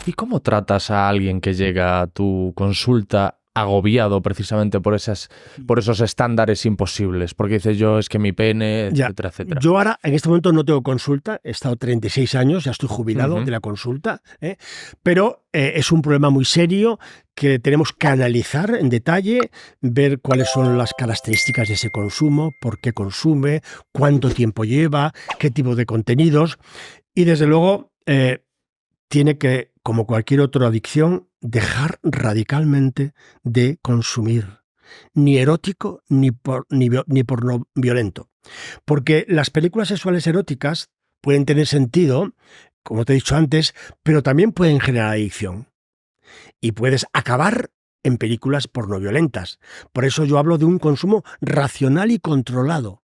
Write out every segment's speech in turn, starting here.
¿Y cómo tratas a alguien que llega a tu consulta agobiado precisamente por esos estándares imposibles? Porque dices yo, es que mi pene, Ya, etcétera, etcétera. yo ahora en este momento no tengo consulta, he estado 36 años, ya estoy jubilado de la consulta, pero es un problema muy serio que tenemos que analizar en detalle, ver cuáles son las características de ese consumo, por qué consume, cuánto tiempo lleva, qué tipo de contenidos y desde luego tiene que, como cualquier otra adicción, dejar radicalmente de consumir, ni erótico ni porno violento. Porque las películas sexuales eróticas pueden tener sentido, como te he dicho antes, pero también pueden generar adicción. Y puedes acabar en películas pornoviolentas. Por eso yo hablo de un consumo racional y controlado.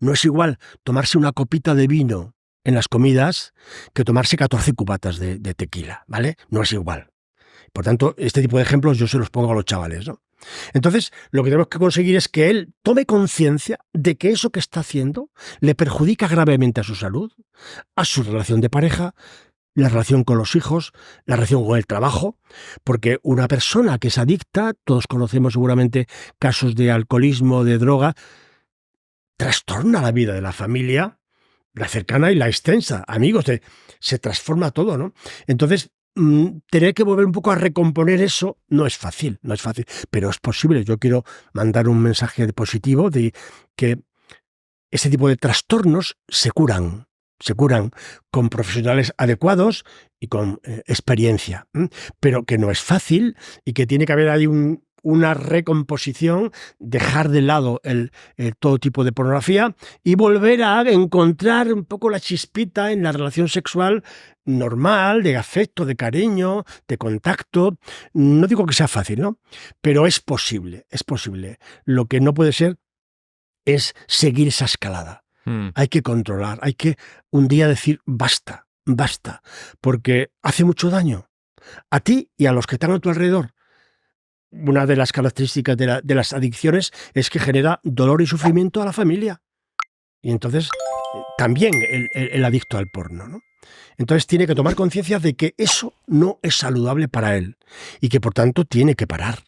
No es igual tomarse una copita de vino en las comidas que tomarse 14 cubatas de tequila, ¿vale? No es igual. Por tanto, este tipo de ejemplos yo se los pongo a los chavales, ¿no? Entonces, lo que tenemos que conseguir es que él tome conciencia de que eso que está haciendo le perjudica gravemente a su salud, a su relación de pareja, la relación con los hijos, la relación con el trabajo, porque una persona que es adicta, todos conocemos seguramente casos de alcoholismo, de droga, trastorna la vida de la familia, la cercana y la extensa, amigos, se transforma todo, ¿no? Entonces, tener que volver un poco a recomponer eso no es fácil, pero es posible. Yo quiero mandar un mensaje positivo de que ese tipo de trastornos se curan con profesionales adecuados y con experiencia, pero que no es fácil y que tiene que haber ahí una recomposición, dejar de lado todo tipo de pornografía y volver a encontrar un poco la chispita en la relación sexual normal, de afecto, de cariño, de contacto. No digo que sea fácil, ¿no? Pero es posible, es posible. Lo que no puede ser es seguir esa escalada. Hay que controlar, hay que un día decir basta, basta, porque hace mucho daño a ti y a los que están a tu alrededor. Una de las características de las adicciones es que genera dolor y sufrimiento a la familia. Y entonces también el adicto al porno, ¿no? Entonces tiene que tomar conciencia de que eso no es saludable para él y que por tanto tiene que parar.